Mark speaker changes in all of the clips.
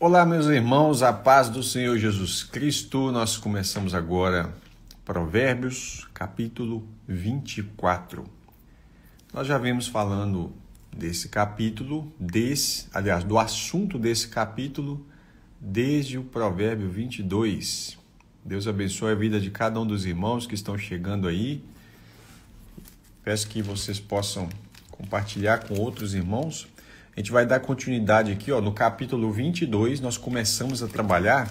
Speaker 1: Olá, meus irmãos, a paz do Senhor Jesus Cristo. Nós começamos agora Provérbios, capítulo 24. Nós já vimos falando desse capítulo, do assunto desse capítulo, desde o Provérbio 22. Deus abençoe a vida de cada um dos irmãos que estão chegando aí. Peço que vocês possam compartilhar com outros irmãos. A gente vai dar continuidade aqui, no capítulo 22, nós começamos a trabalhar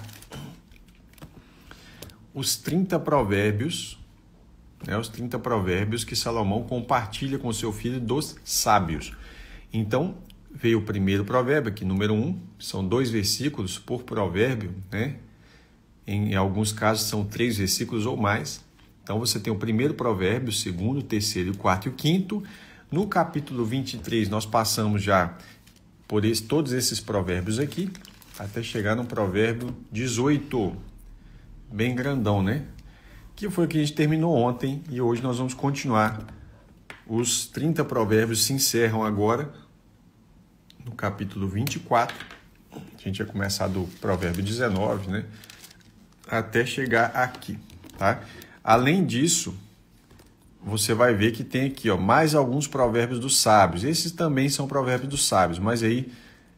Speaker 1: os 30 provérbios, os 30 provérbios que Salomão compartilha com seu filho dos sábios. Então, veio o primeiro provérbio aqui, número 1, são 2 versículos por provérbio, Em alguns casos são 3 versículos ou mais. Então, você tem o primeiro provérbio, o segundo, o terceiro, o quarto e o quinto. No capítulo 23, nós passamos já por todos esses provérbios aqui, até chegar no provérbio 18, bem grandão, Que foi o que a gente terminou ontem e hoje nós vamos continuar. Os 30 provérbios se encerram agora no capítulo 24. A gente vai começar do provérbio 19, até chegar aqui, tá? Além disso, você vai ver que tem aqui, mais alguns provérbios dos sábios. Esses também são provérbios dos sábios, mas aí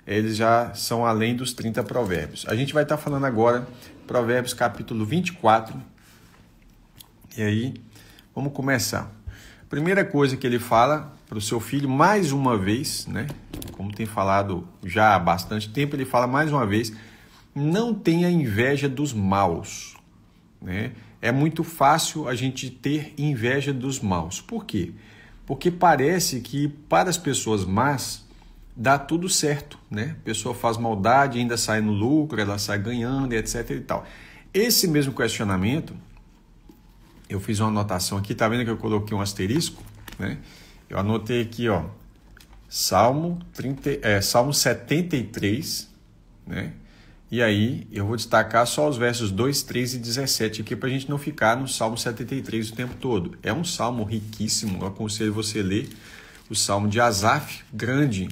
Speaker 1: eles já são além dos 30 provérbios. A gente vai estar falando agora Provérbios capítulo 24. E aí, vamos começar. Primeira coisa que ele fala para o seu filho, mais uma vez, Como tem falado já há bastante tempo, ele fala mais uma vez, não tenha inveja dos maus, É muito fácil a gente ter inveja dos maus. Por quê? Porque parece que para as pessoas más dá tudo certo, A pessoa faz maldade, ainda sai no lucro, ela sai ganhando, etc. e tal. Esse mesmo questionamento, eu fiz uma anotação aqui, tá vendo que eu coloquei um asterisco, Eu anotei aqui, Salmo 73, E aí, eu vou destacar só os versos 2, 3 e 17 aqui para a gente não ficar no Salmo 73 o tempo todo. É um salmo riquíssimo, eu aconselho você a ler o Salmo de Asaf, grande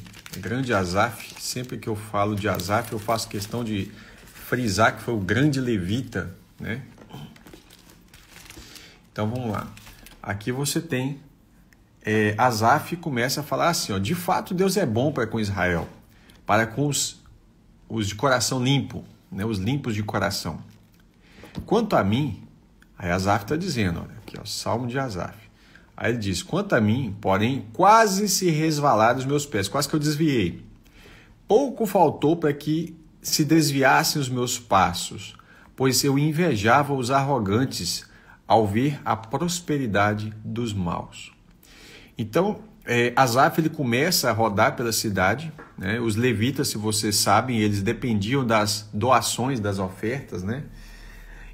Speaker 1: Asaf. Sempre que eu falo de Asaf, eu faço questão de frisar que foi o grande levita, Então, vamos lá. Aqui você tem, Asaf começa a falar assim, de fato Deus é bom para com Israel, para com os de coração limpo, os limpos de coração. Quanto a mim, aí Asaf está dizendo, aqui Salmo de Asaf. Aí ele diz, quanto a mim, porém, quase se resvalaram os meus pés, quase que eu desviei. Pouco faltou para que se desviassem os meus passos, pois eu invejava os arrogantes ao ver a prosperidade dos maus. Então, Asaf ele começa a rodar pela cidade, Os levitas, se vocês sabem, eles dependiam das doações, das ofertas,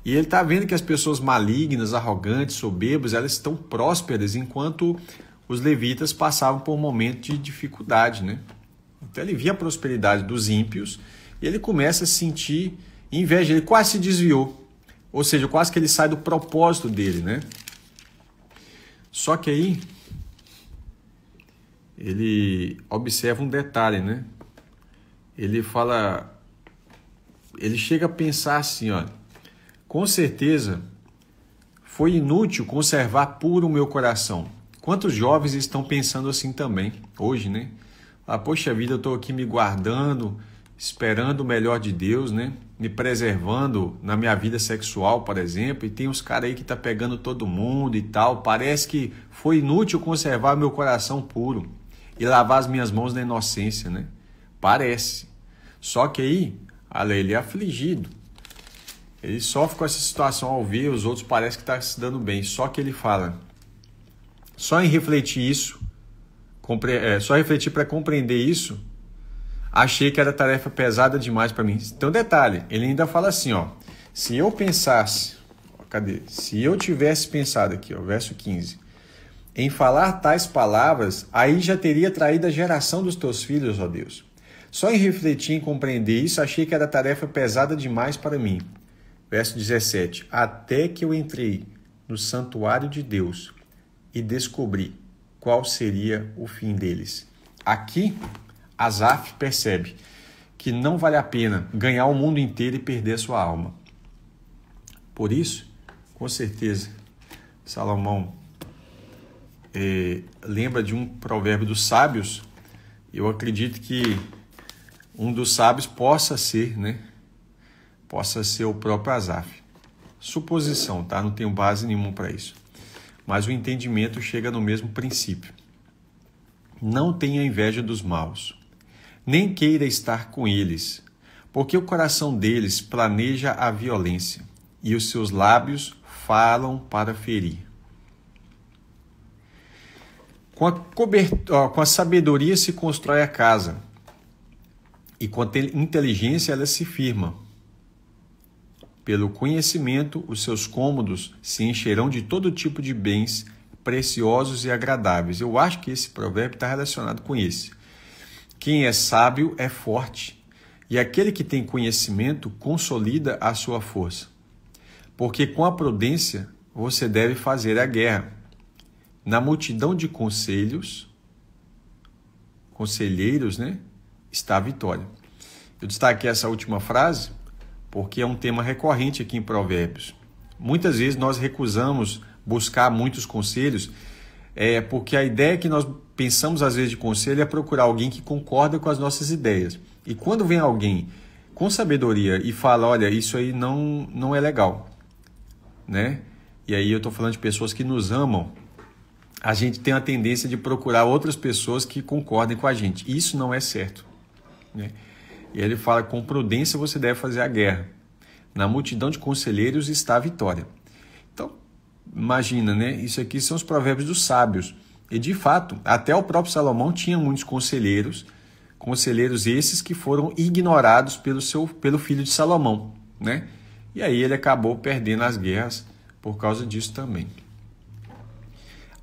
Speaker 1: E ele está vendo que as pessoas malignas, arrogantes, soberbas, elas estão prósperas, enquanto os levitas passavam por um momento de dificuldade, Então ele via a prosperidade dos ímpios e ele começa a sentir inveja, ele quase se desviou, ou seja, quase que ele sai do propósito dele, Só que aí ele observa um detalhe, Ele chega a pensar assim, com certeza foi inútil conservar puro o meu coração. Quantos jovens estão pensando assim também, hoje, Poxa vida, eu estou aqui me guardando, esperando o melhor de Deus, Me preservando na minha vida sexual, por exemplo, e tem uns caras aí que tá pegando todo mundo e tal. Parece que foi inútil conservar meu coração puro e lavar as minhas mãos na inocência, Parece. Só que aí, olha, ele é afligido. Ele sofre com essa situação ao ver, os outros parece que está se dando bem. Só que ele fala, só em refletir isso, só refletir para compreender isso, achei que era tarefa pesada demais para mim. Então, detalhe, ele ainda fala assim, se eu pensasse, Se eu tivesse pensado aqui, verso 15, em falar tais palavras, aí já teria traído a geração dos teus filhos, ó Deus. Só em refletir e compreender isso, achei que era tarefa pesada demais para mim. Verso 17, até que eu entrei no santuário de Deus e descobri qual seria o fim deles. Aqui, Asaf percebe que não vale a pena ganhar o mundo inteiro e perder a sua alma. Por isso, com certeza, Salomão lembra de um provérbio dos sábios. Eu acredito que um dos sábios possa ser, né? Possa ser o próprio Asaf. Suposição, tá? Não tenho base nenhuma para isso. Mas o entendimento chega no mesmo princípio. Não tenha inveja dos maus, nem queira estar com eles, porque o coração deles planeja a violência e os seus lábios falam para ferir. Com a sabedoria se constrói a casa, e com a inteligência ela se firma. Pelo conhecimento, os seus cômodos se encherão de todo tipo de bens preciosos e agradáveis. Eu acho que esse provérbio está relacionado com esse. Quem é sábio é forte, e aquele que tem conhecimento consolida a sua força. Porque com a prudência você deve fazer a guerra. Na multidão de conselheiros, né, está a vitória. Eu destaquei essa última frase porque é um tema recorrente aqui em Provérbios. Muitas vezes nós recusamos buscar muitos conselhos, porque a ideia que nós pensamos às vezes de conselho é procurar alguém que concorda com as nossas ideias. E quando vem alguém com sabedoria e fala, olha, isso aí não é legal, né? E aí eu estou falando de pessoas que nos amam, a gente tem a tendência de procurar outras pessoas que concordem com a gente. Isso não é certo, né? E ele fala, com prudência você deve fazer a guerra. Na multidão de conselheiros está a vitória. Então, imagina, né? Isso aqui são os provérbios dos sábios. E, de fato, até o próprio Salomão tinha muitos conselheiros esses que foram ignorados pelo filho de Salomão, né? E aí ele acabou perdendo as guerras por causa disso também.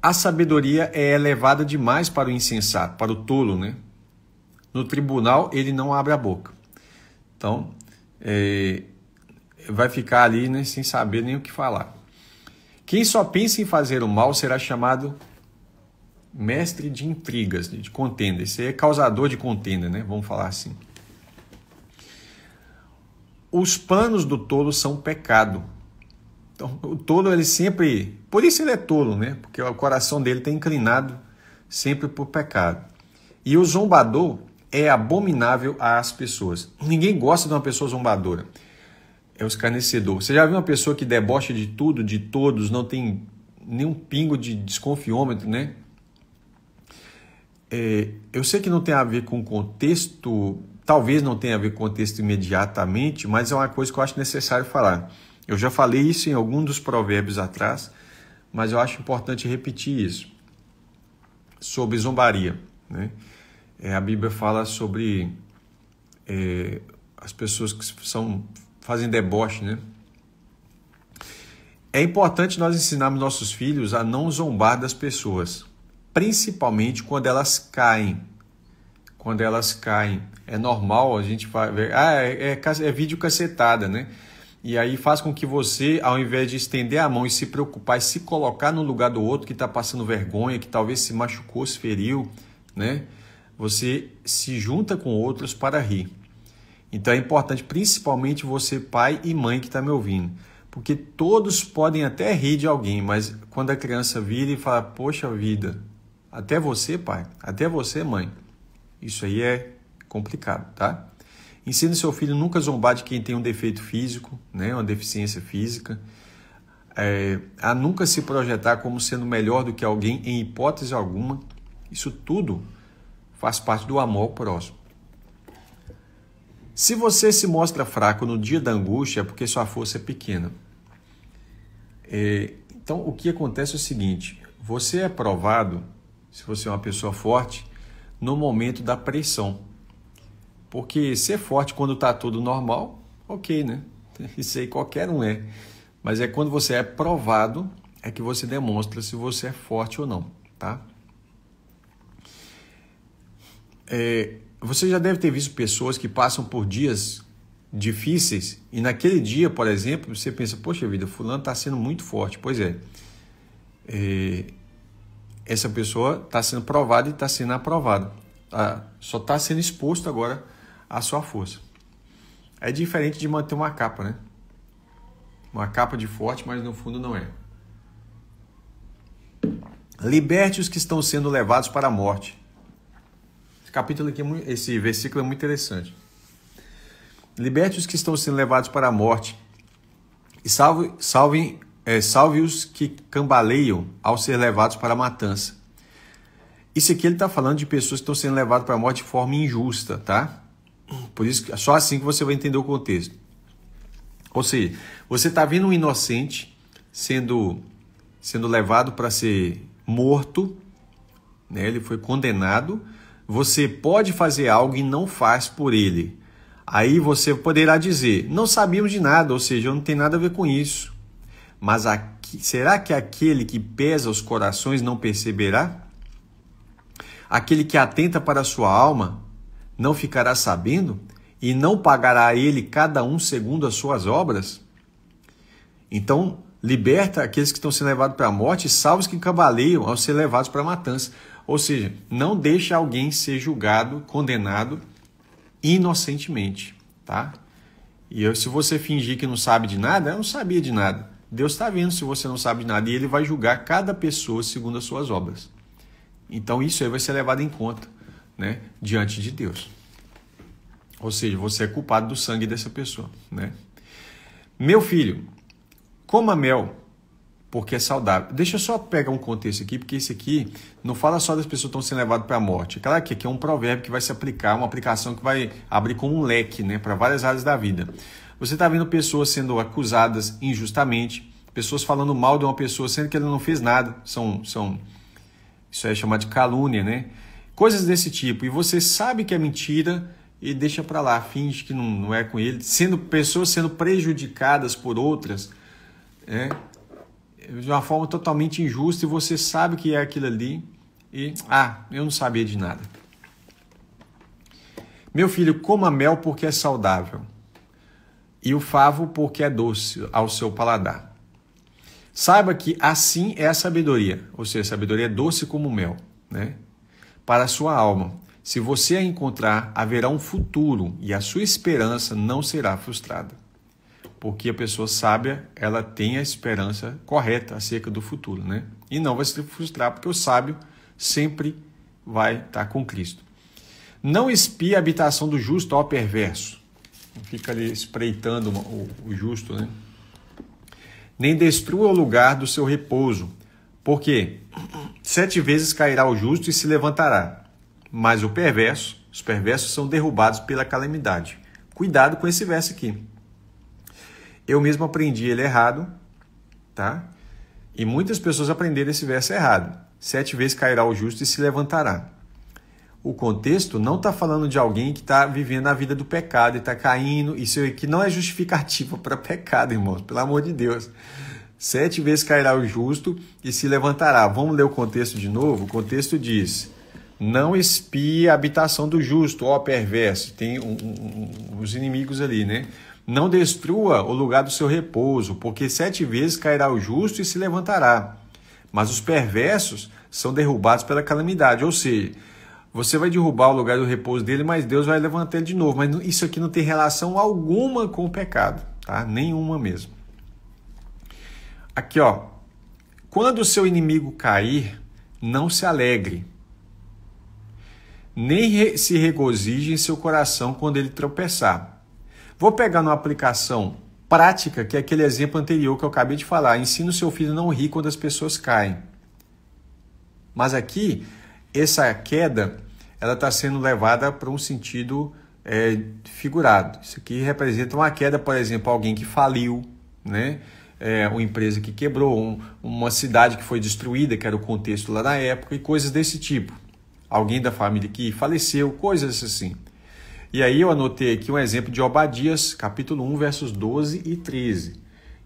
Speaker 1: A sabedoria é elevada demais para o insensato, para o tolo, né? No tribunal, ele não abre a boca. Então, vai ficar ali, né, sem saber nem o que falar. Quem só pensa em fazer o mal será chamado mestre de intrigas, de contenda. Esse aí é causador de contenda, né? Vamos falar assim. Os planos do tolo são pecado. Então, o tolo, ele sempre... Por isso ele é tolo, né? Porque o coração dele está inclinado sempre por pecado. E o zombador é abominável às pessoas. Ninguém gosta de uma pessoa zombadora. É o escarnecedor. Você já viu uma pessoa que debocha de tudo, de todos, não tem nenhum pingo de desconfiômetro, né? Eu sei que não tem a ver com contexto, talvez não tenha a ver com contexto imediatamente, mas é uma coisa que eu acho necessário falar. Eu já falei isso em algum dos provérbios atrás, mas eu acho importante repetir isso. Sobre zombaria, né? A Bíblia fala sobre as pessoas que fazem deboche, né? É importante nós ensinarmos nossos filhos a não zombar das pessoas, principalmente quando elas caem. Quando elas caem. É normal a gente ver, é vídeo cacetada, né? E aí faz com que você, ao invés de estender a mão e se preocupar e se colocar no lugar do outro que está passando vergonha, que talvez se machucou, se feriu, né? Você se junta com outros para rir. Então é importante, principalmente você, pai e mãe que está me ouvindo, porque todos podem até rir de alguém, mas quando a criança vira e fala, poxa vida, até você, pai, até você, mãe, isso aí é complicado, tá? Ensine seu filho nunca zombar de quem tem um defeito físico, né, uma deficiência física, a nunca se projetar como sendo melhor do que alguém em hipótese alguma. Isso tudo faz parte do amor ao próximo. Se você se mostra fraco no dia da angústia, é porque sua força é pequena. Então, o que acontece é o seguinte, você é provado, se você é uma pessoa forte, no momento da pressão. Porque ser forte quando está tudo normal, ok, né? Isso aí qualquer um é. Mas é quando você é provado, é que você demonstra se você é forte ou não, tá? Você já deve ter visto pessoas que passam por dias difíceis e naquele dia, por exemplo, você pensa, poxa vida, fulano está sendo muito forte. Pois é. Essa pessoa está sendo provada e está sendo aprovada. Só está sendo exposto agora a sua força. É diferente de manter uma capa, né? Uma capa de forte, mas no fundo não é. Liberte os que estão sendo levados para a morte. Esse capítulo aqui, esse versículo é muito interessante. Liberte os que estão sendo levados para a morte e salve os que cambaleiam ao ser levados para a matança. Isso aqui ele está falando de pessoas que estão sendo levadas para a morte de forma injusta, tá? Por isso, só assim que você vai entender o contexto. Ou seja, você está vendo um inocente sendo levado para ser morto, né? Ele foi condenado. Você pode fazer algo e não faz por ele. Aí você poderá dizer, não sabíamos de nada, ou seja, eu não tenho nada a ver com isso. Mas será que aquele que pesa os corações não perceberá? Aquele que atenta para a sua alma não ficará sabendo? E não pagará a ele cada um segundo as suas obras? Então, liberta aqueles que estão sendo levados para a morte e salva os que cambaleiam ao ser levados para a matança. Ou seja, não deixe alguém ser julgado, condenado inocentemente, tá? E se você fingir que não sabe de nada, eu não sabia de nada. Deus está vendo se você não sabe de nada e Ele vai julgar cada pessoa segundo as suas obras. Então isso aí vai ser levado em conta, né, diante de Deus. Ou seja, você é culpado do sangue dessa pessoa, né? Meu filho, coma mel, porque é saudável. Deixa eu só pegar um contexto aqui, porque esse aqui não fala só das pessoas que estão sendo levadas para a morte. Claro que aqui é um provérbio que vai se aplicar, uma aplicação que vai abrir como um leque, né, para várias áreas da vida. Você está vendo pessoas sendo acusadas injustamente, pessoas falando mal de uma pessoa, sendo que ela não fez nada. Isso é chamado de calúnia, né? Coisas desse tipo. E você sabe que é mentira e deixa para lá, finge que não é com ele. Pessoas sendo prejudicadas por outras, né, de uma forma totalmente injusta, e você sabe que é aquilo ali e, eu não sabia de nada. Meu filho, coma mel porque é saudável e o favo porque é doce ao seu paladar. Saiba que assim é a sabedoria, ou seja, a sabedoria é doce como mel, né? Para a sua alma. Se você a encontrar, haverá um futuro e a sua esperança não será frustrada. Porque a pessoa sábia, ela tem a esperança correta acerca do futuro, né? E não vai se frustrar, porque o sábio sempre vai estar com Cristo. Não espie a habitação do justo ao perverso. Fica ali espreitando o justo, né? Nem destrua o lugar do seu repouso, porque 7 vezes cairá o justo e se levantará, mas os perversos são derrubados pela calamidade. Cuidado com esse verso aqui. Eu mesmo aprendi ele errado, tá? E muitas pessoas aprenderam esse verso errado. 7 vezes cairá o justo e se levantará. O contexto não está falando de alguém que está vivendo a vida do pecado e está caindo. Isso aqui não é justificativa para pecado, irmãos, pelo amor de Deus. 7 vezes cairá o justo e se levantará. Vamos ler o contexto de novo? O contexto diz: não espie a habitação do justo, ó perverso. Tem os inimigos ali, né? Não destrua o lugar do seu repouso, porque 7 vezes cairá o justo e se levantará. Mas os perversos são derrubados pela calamidade. Ou seja, você vai derrubar o lugar do repouso dele, mas Deus vai levantar ele de novo. Mas isso aqui não tem relação alguma com o pecado, tá? Nenhuma mesmo. Aqui, ó. Quando o seu inimigo cair, não se alegre, nem se regozije em seu coração quando ele tropeçar. Vou pegar numa aplicação prática, que é aquele exemplo anterior que eu acabei de falar. Ensina o seu filho a não rir quando as pessoas caem. Mas aqui, essa queda, ela está sendo levada para um sentido figurado. Isso aqui representa uma queda, por exemplo, alguém que faliu, né? Uma empresa que quebrou, uma cidade que foi destruída, que era o contexto lá na época, e coisas desse tipo. Alguém da família que faleceu, coisas assim. E aí eu anotei aqui um exemplo de Obadias, capítulo 1, versos 12 e 13.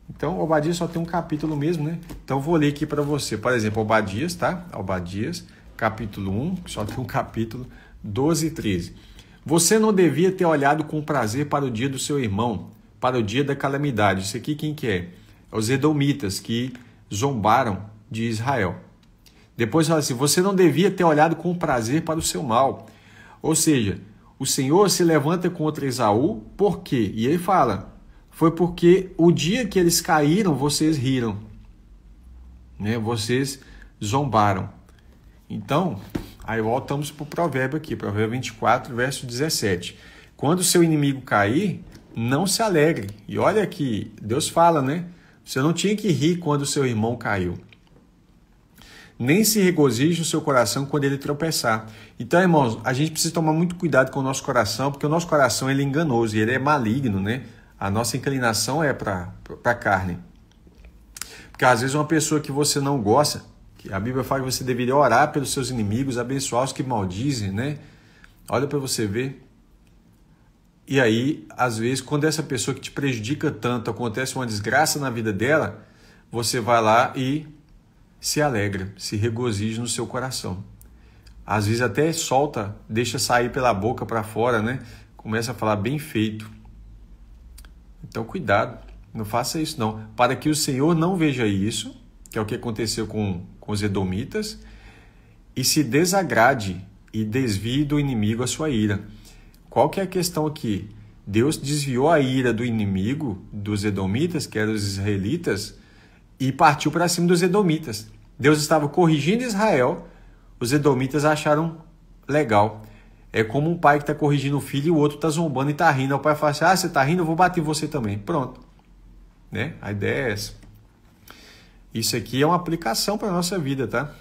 Speaker 1: Então, Obadias só tem um capítulo mesmo, né? Então, vou ler aqui para você. Por exemplo, Obadias, tá? Obadias, capítulo 1, só tem um capítulo, 12 e 13. Você não devia ter olhado com prazer para o dia do seu irmão, para o dia da calamidade. Isso aqui quem que é? É os edomitas que zombaram de Israel. Depois fala assim, você não devia ter olhado com prazer para o seu mal. Ou seja, o Senhor se levanta contra Esaú, por quê? E ele fala, foi porque o dia que eles caíram, vocês riram, né? Vocês zombaram. Então, aí voltamos para o provérbio aqui, provérbio 24, verso 17. Quando o seu inimigo cair, não se alegre. E olha que Deus fala, né? Você não tinha que rir quando o seu irmão caiu. Nem se regozije o seu coração quando ele tropeçar. Então, irmãos, a gente precisa tomar muito cuidado com o nosso coração, porque o nosso coração ele é enganoso e ele é maligno, né? A nossa inclinação é para a carne. Porque às vezes uma pessoa que você não gosta, que a Bíblia fala que você deveria orar pelos seus inimigos, abençoar os que maldizem, né? Olha para você ver. E aí, às vezes, quando essa pessoa que te prejudica tanto, acontece uma desgraça na vida dela, você vai lá e se alegra, se regozija no seu coração. Às vezes até solta, deixa sair pela boca para fora, né? Começa a falar bem feito. Então, cuidado, não faça isso não. Para que o Senhor não veja isso, que é o que aconteceu com os edomitas, e se desagrade e desvie do inimigo a sua ira. Qual que é a questão aqui? Deus desviou a ira do inimigo, dos edomitas, que eram os israelitas, e partiu para cima dos edomitas. Deus estava corrigindo Israel, os edomitas acharam legal. É como um pai que está corrigindo o filho e o outro está zombando e está rindo. O pai fala assim, você está rindo, eu vou bater em você também. Pronto. Né? A ideia é essa. Isso aqui é uma aplicação para a nossa vida, tá?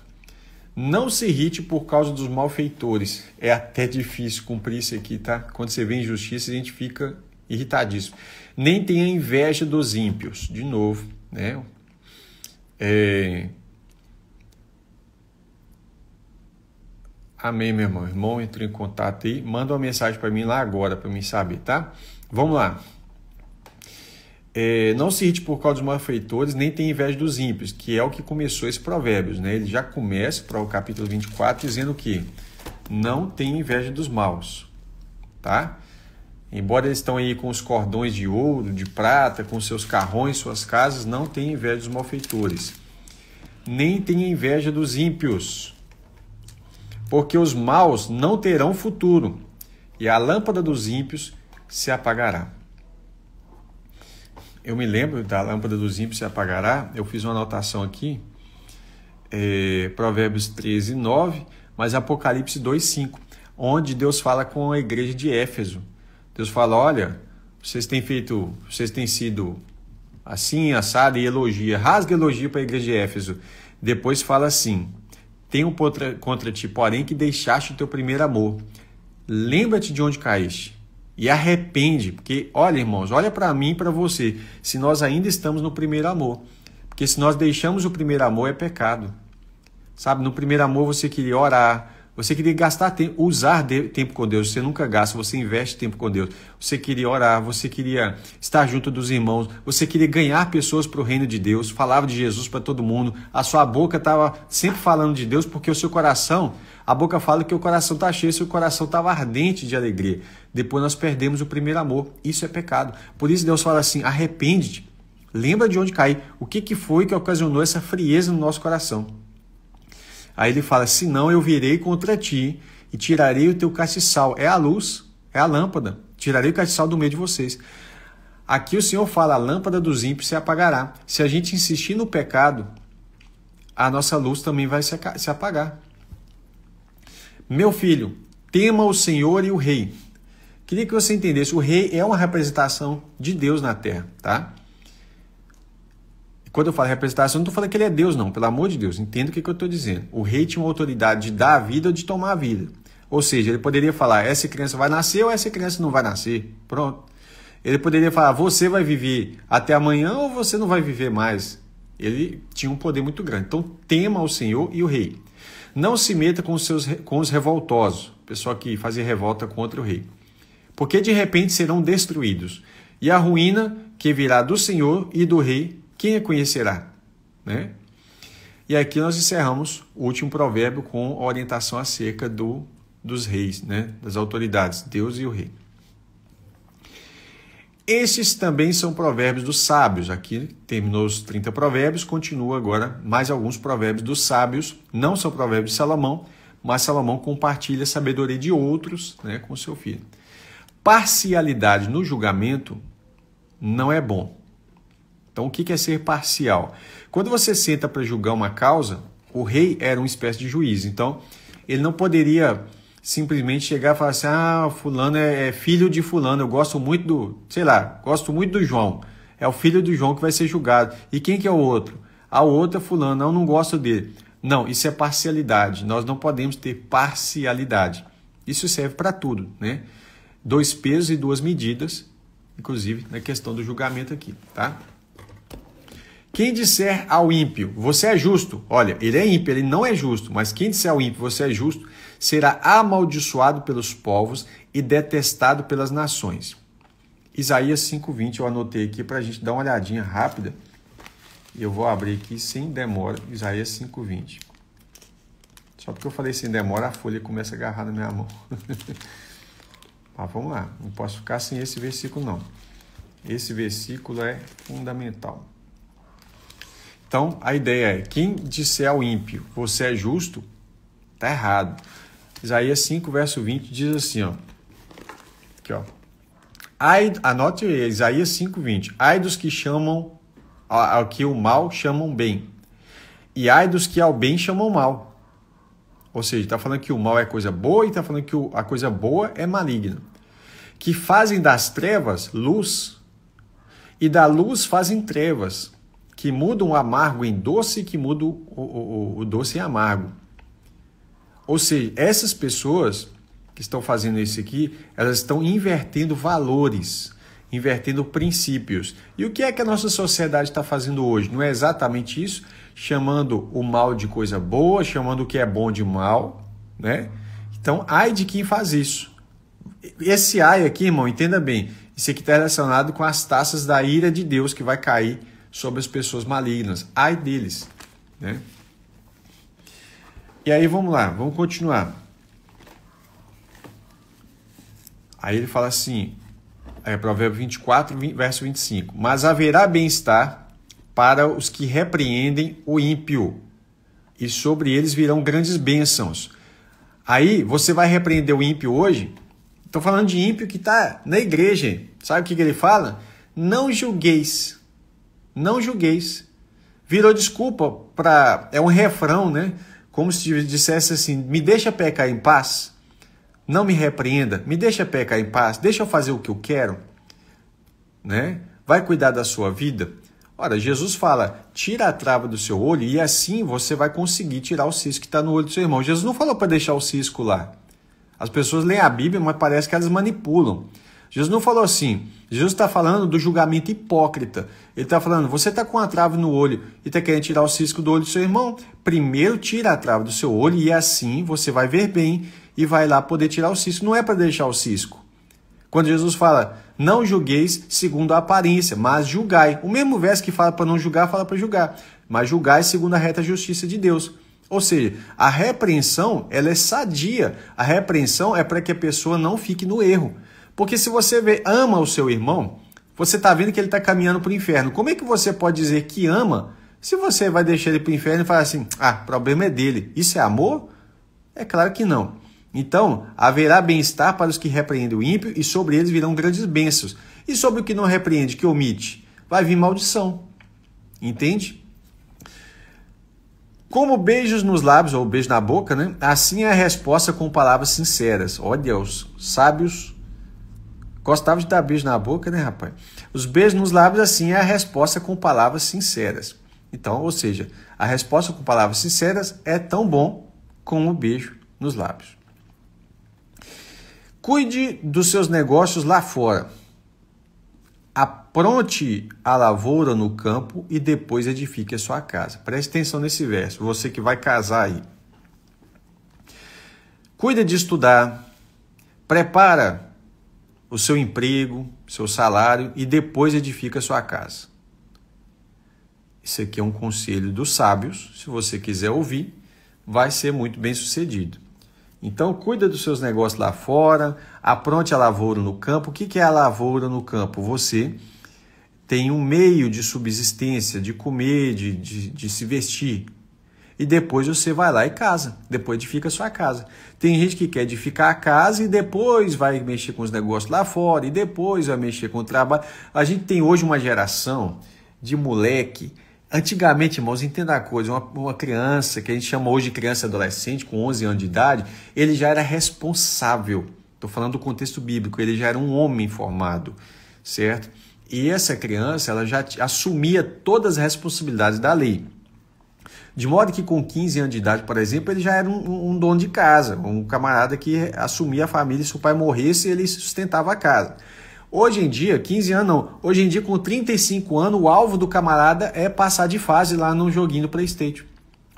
Speaker 1: Não se irrite por causa dos malfeitores. É até difícil cumprir isso aqui, tá? Quando você vê injustiça, a gente fica irritadíssimo. Nem tenha inveja dos ímpios. De novo, né? Amém, meu irmão. Irmão, entrou em contato aí. Manda uma mensagem para mim lá agora, para mim saber, tá? Vamos lá. Não se irrite por causa dos malfeitores, nem tenha inveja dos ímpios, que é o que começou esse Provérbios, né? Ele já começa para o capítulo 24 dizendo que não tenha inveja dos maus, tá? Embora eles estão aí com os cordões de ouro, de prata, com seus carrões, suas casas, não tenha inveja dos malfeitores. Nem tenha inveja dos ímpios, porque os maus não terão futuro, e a lâmpada dos ímpios se apagará. Eu me lembro da lâmpada dos ímpios se apagará, eu fiz uma anotação aqui, Provérbios 13, 9, mas Apocalipse 2, 5, onde Deus fala com a igreja de Éfeso. Deus fala, olha, vocês têm sido assim, assado, e elogia, rasga elogio para a igreja de Éfeso. Depois fala assim, tenho contra ti, porém, que deixaste o teu primeiro amor. Lembra-te de onde caíste e arrepende, porque, olha, irmãos, olha para mim e para você, se nós ainda estamos no primeiro amor, porque se nós deixamos o primeiro amor é pecado, sabe? No primeiro amor você queria orar, você queria gastar tempo, usar tempo com Deus, você nunca gasta, você investe tempo com Deus, você queria orar, você queria estar junto dos irmãos, você queria ganhar pessoas para o reino de Deus, falava de Jesus para todo mundo, a sua boca estava sempre falando de Deus, porque o seu coração, a boca fala que o coração está cheio, seu coração estava ardente de alegria. Depois nós perdemos o primeiro amor, isso é pecado. Por isso Deus fala assim, arrepende-te, lembra de onde caiu, o que foi que ocasionou essa frieza no nosso coração. Aí ele fala, senão eu virei contra ti e tirarei o teu castiçal. É a luz, é a lâmpada. Tirarei o castiçal do meio de vocês. Aqui o Senhor fala, a lâmpada dos ímpios se apagará. Se a gente insistir no pecado, a nossa luz também vai se apagar. Meu filho, tema o Senhor e o rei. Queria que você entendesse, o rei é uma representação de Deus na terra, tá? Quando eu falo representação, não estou falando que ele é Deus, não. Pelo amor de Deus, entenda o que eu estou dizendo. O rei tinha uma autoridade de dar a vida ou de tomar a vida. Ou seja, ele poderia falar, essa criança vai nascer ou essa criança não vai nascer. Pronto. Ele poderia falar, você vai viver até amanhã ou você não vai viver mais. Ele tinha um poder muito grande. Então, tema o Senhor e o rei. Não se meta com os revoltosos, o pessoal que fazia revolta contra o rei. Porque de repente serão destruídos. E a ruína que virá do Senhor e do rei, quem a conhecerá? Né? E aqui nós encerramos o último provérbio com a orientação acerca dos reis, né? Das autoridades, Deus e o rei. Estes também são provérbios dos sábios. Aqui terminou os 30 provérbios, continua agora mais alguns provérbios dos sábios. Não são provérbios de Salomão, mas Salomão compartilha a sabedoria de outros, né, com seu filho. Parcialidade no julgamento não é bom. Então, o que é ser parcial? Quando você senta para julgar uma causa, o rei era uma espécie de juiz. Então, ele não poderia simplesmente chegar e falar assim, fulano é filho de fulano, eu gosto muito gosto muito do João. É o filho do João que vai ser julgado. E quem que é o outro? O outro é fulano, eu não gosto dele. Não, isso é parcialidade. Nós não podemos ter parcialidade. Isso serve para tudo, né? 2 pesos e 2 medidas, inclusive na questão do julgamento aqui, tá? Quem disser ao ímpio, você é justo, olha, ele é ímpio, ele não é justo, mas quem disser ao ímpio, você é justo, será amaldiçoado pelos povos e detestado pelas nações. Isaías 5:20, eu anotei aqui para a gente dar uma olhadinha rápida. E eu vou abrir aqui sem demora, Isaías 5:20. Só porque eu falei sem demora, a folha começa a agarrar na minha mão. Mas vamos lá, não posso ficar sem esse versículo não. Esse versículo é fundamental. Então, a ideia é, quem disser ao ímpio, você é justo, está errado. Isaías 5, verso 20, diz assim, ó. Aqui, ó. Anote aí, Isaías 5, 20. Ai dos que chamam, ao que o mal chamam bem. E ai dos que ao bem chamam mal. Ou seja, está falando que o mal é coisa boa e está falando que a coisa boa é maligna. Que fazem das trevas luz e da luz fazem trevas. Que mudam o amargo em doce e que mudam o doce em amargo. Ou seja, essas pessoas que estão fazendo isso aqui, elas estão invertendo valores, invertendo princípios. E o que é que a nossa sociedade está fazendo hoje? Não é exatamente isso? Chamando o mal de coisa boa, chamando o que é bom de mal, né? Então, ai de quem faz isso. Esse ai aqui, irmão, entenda bem, isso aqui está relacionado com as taças da ira de Deus que vai cair sobre as pessoas malignas. Ai deles, né? E aí vamos lá, vamos continuar. Aí ele fala assim, Provérbio 24, verso 25. Mas haverá bem-estar para os que repreendem o ímpio, e sobre eles virão grandes bênçãos. Aí você vai repreender o ímpio hoje. Estou falando de ímpio que está na igreja. Sabe o que ele fala? Não julgueis. Não julgueis. Virou desculpa para... É um refrão, né? Como se dissesse assim, me deixa pecar em paz. Não me repreenda. Me deixa pecar em paz. Deixa eu fazer o que eu quero. Né? Vai cuidar da sua vida. Ora, Jesus fala, tira a trava do seu olho e assim você vai conseguir tirar o cisco que está no olho do seu irmão. Jesus não falou para deixar o cisco lá. As pessoas leem a Bíblia, mas parece que elas manipulam. Jesus não falou assim. Jesus está falando do julgamento hipócrita. Ele está falando, você está com a trava no olho e está querendo tirar o cisco do olho do seu irmão? Primeiro tira a trava do seu olho e assim você vai ver bem e vai lá poder tirar o cisco. Não é para deixar o cisco. Quando Jesus fala, não julgueis segundo a aparência, mas julgai. O mesmo verso que fala para não julgar, fala para julgar. Mas julgai segundo a reta justiça de Deus. Ou seja, a repreensão, ela é sadia. A repreensão é para que a pessoa não fique no erro. Porque se você ama o seu irmão, você está vendo que ele está caminhando para o inferno. Como é que você pode dizer que ama se você vai deixar ele para o inferno e falar assim, o problema é dele. Isso é amor? É claro que não. Então, haverá bem-estar para os que repreendem o ímpio e sobre eles virão grandes bênçãos. E sobre o que não repreende, que omite, vai vir maldição. Entende? Como beijos nos lábios, ou beijo na boca, né? Assim é a resposta com palavras sinceras. Olha, os sábios gostavam de dar beijo na boca, né, rapaz? Os beijos nos lábios, assim, é a resposta com palavras sinceras. Então, ou seja, a resposta com palavras sinceras é tão bom como o beijo nos lábios. Cuide dos seus negócios lá fora. Apronte a lavoura no campo e depois edifique a sua casa. Preste atenção nesse verso, você que vai casar aí. Cuida de estudar, prepara o seu emprego, seu salário e depois edifica a sua casa. Isso aqui é um conselho dos sábios, se você quiser ouvir, vai ser muito bem sucedido. Então, cuida dos seus negócios lá fora, apronte a lavoura no campo. O que é a lavoura no campo? Você tem um meio de subsistência, de comer, de se vestir. e depois você vai lá e casa, depois edifica a sua casa. Tem gente que quer edificar a casa e depois vai mexer com os negócios lá fora, e depois vai mexer com o trabalho. A gente tem hoje uma geração de moleque. Antigamente, irmãos, entenda a coisa, uma criança, que a gente chama hoje de criança e adolescente, com 11 anos de idade, ele já era responsável. Estou falando do contexto bíblico, ele já era um homem formado, certo? E essa criança, ela já assumia todas as responsabilidades da lei. De modo que com 15 anos de idade, por exemplo, ele já era um dono de casa, um camarada que assumia a família, se o pai morresse, ele sustentava a casa. Hoje em dia, 15 anos não, hoje em dia com 35 anos, o alvo do camarada é passar de fase lá no joguinho do PlayStation.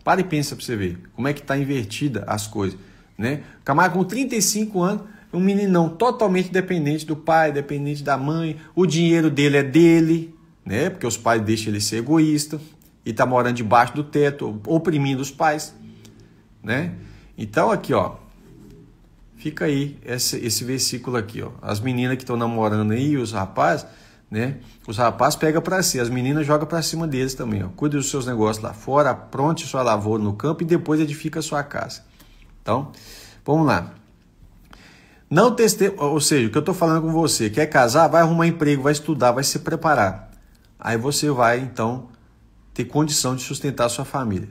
Speaker 1: Para e pensa para você ver como é que está invertida as coisas, né? O camarada com 35 anos, um meninão totalmente dependente do pai, dependente da mãe, o dinheiro dele é dele, né? Porque os pais deixam ele ser egoísta e está morando debaixo do teto, oprimindo os pais, né? Então aqui, ó, fica aí esse versículo aqui, ó. As meninas que estão namorando aí, os rapazes, né? Os rapazes pegam para si, as meninas jogam para cima deles também, ó. Cuida dos seus negócios lá fora, apronte sua lavoura no campo e depois edifica a sua casa. Então, vamos lá. Não teste... Ou seja, o que eu estou falando com você, quer casar, vai arrumar emprego, vai estudar, vai se preparar. Aí você vai, então, ter condição de sustentar a sua família.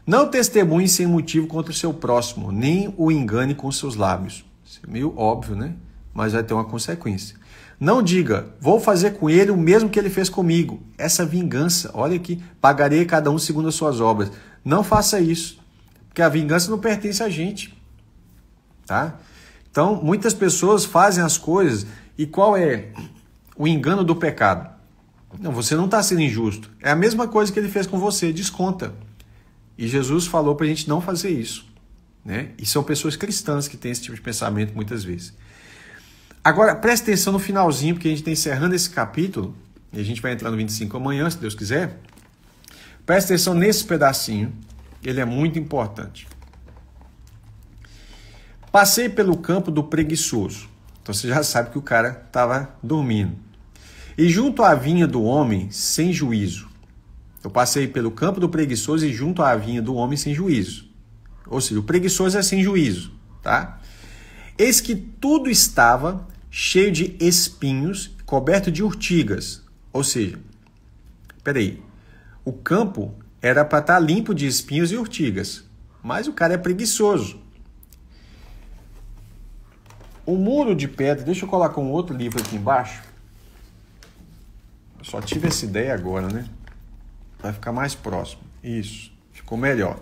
Speaker 1: Não testemunhe sem motivo contra o seu próximo, nem o engane com seus lábios. Isso é meio óbvio, né? Mas vai ter uma consequência. Não diga, vou fazer com ele o mesmo que ele fez comigo. Essa vingança, olha aqui, pagarei cada um segundo as suas obras. Não faça isso, porque a vingança não pertence a gente, tá? Então, muitas pessoas fazem as coisas e qual é o engano do pecado? Não, você não está sendo injusto. É a mesma coisa que ele fez com você, desconta. E Jesus falou para a gente não fazer isso, né? E são pessoas cristãs que têm esse tipo de pensamento muitas vezes. Agora, preste atenção no finalzinho, porque a gente está encerrando esse capítulo, e a gente vai entrar no 25 amanhã, se Deus quiser. Preste atenção nesse pedacinho, ele é muito importante. Passei pelo campo do preguiçoso. Então você já sabe que o cara estava dormindo. E junto à vinha do homem sem juízo. Eu passei pelo campo do preguiçoso e junto à vinha do homem sem juízo. Ou seja, o preguiçoso é sem juízo, tá? Eis que tudo estava cheio de espinhos, coberto de urtigas. Ou seja, peraí, o campo era para estar limpo de espinhos e urtigas, mas o cara é preguiçoso. O muro de pedra, deixa eu colocar um outro livro aqui embaixo. Eu só tive essa ideia agora, né? Vai ficar mais próximo. Isso, ficou melhor.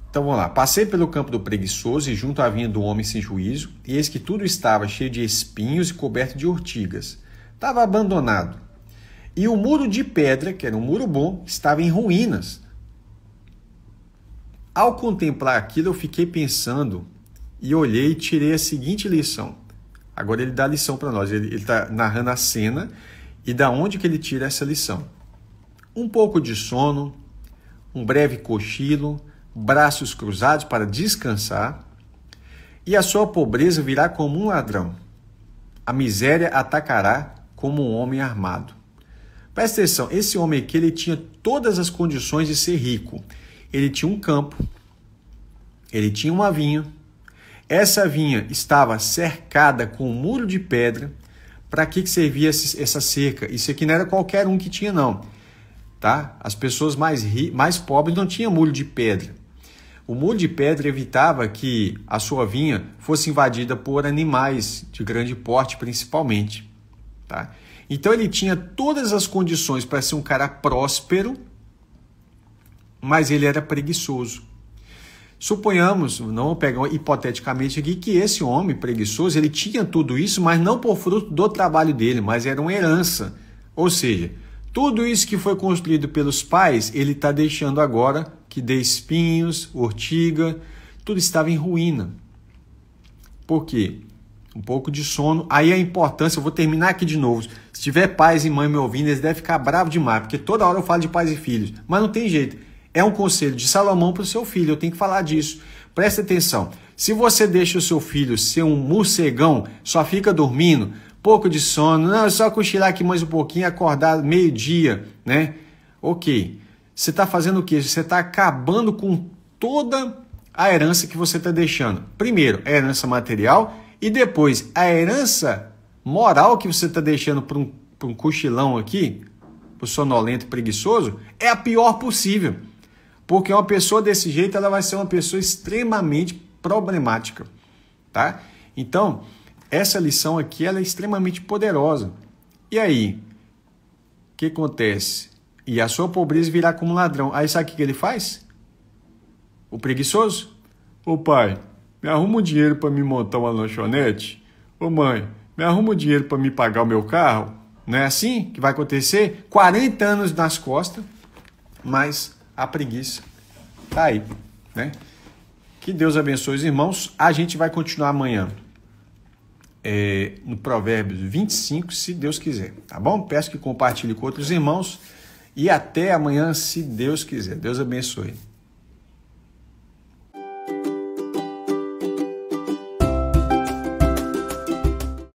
Speaker 1: Então vamos lá. Passei pelo campo do preguiçoso e junto à vinha do homem sem juízo, e eis que tudo estava cheio de espinhos e coberto de urtigas. Estava abandonado. E o muro de pedra, que era um muro bom, estava em ruínas. Ao contemplar aquilo, eu fiquei pensando e olhei e tirei a seguinte lição. Agora ele dá a lição para nós. Ele está narrando a cena e da onde que ele tira essa lição. Um pouco de sono, um breve cochilo, braços cruzados para descansar, e a sua pobreza virá como um ladrão. A miséria atacará como um homem armado. Presta atenção, esse homem aqui ele tinha todas as condições de ser rico. Ele tinha um campo, ele tinha uma vinha. Essa vinha estava cercada com um muro de pedra. Para que servia essa cerca? Isso aqui não era qualquer um que tinha, não. Tá? As pessoas mais pobres não tinham muro de pedra. O muro de pedra evitava que a sua vinha fosse invadida por animais de grande porte, principalmente. Tá? Então ele tinha todas as condições para ser um cara próspero, mas ele era preguiçoso. Suponhamos, não pegar hipoteticamente aqui, que esse homem preguiçoso, ele tinha tudo isso, mas não por fruto do trabalho dele, mas era uma herança. Ou seja, tudo isso que foi construído pelos pais, ele está deixando agora que dê espinhos, urtiga, tudo estava em ruína. Por quê? Um pouco de sono. Aí a importância, eu vou terminar aqui de novo. Se tiver pais e mãe me ouvindo, eles devem ficar bravos demais, porque toda hora eu falo de pais e filhos, mas não tem jeito. É um conselho de Salomão para o seu filho, eu tenho que falar disso. Presta atenção, se você deixa o seu filho ser um morcegão, só fica dormindo, pouco de sono, não, é só cochilar aqui mais um pouquinho, acordar meio-dia, né? Ok. Você está fazendo o quê? Você está acabando com toda a herança que você está deixando. Primeiro, a herança material e depois a herança moral que você está deixando para um cochilão aqui, para o sonolento e preguiçoso, é a pior possível. Porque uma pessoa desse jeito, ela vai ser uma pessoa extremamente problemática, tá? Então, essa lição aqui, ela é extremamente poderosa. E aí, o que acontece? E a sua pobreza virá como ladrão. Aí sabe o que ele faz? O preguiçoso? Ô pai, me arruma um dinheiro para me montar uma lanchonete? Ô mãe, me arruma um dinheiro para me pagar o meu carro? Não é assim que vai acontecer? 40 anos nas costas, mas a preguiça tá aí, né? Que Deus abençoe os irmãos. A gente vai continuar amanhã no Provérbios 25, se Deus quiser, tá bom? Peço que compartilhe com outros irmãos e até amanhã, se Deus quiser. Deus abençoe.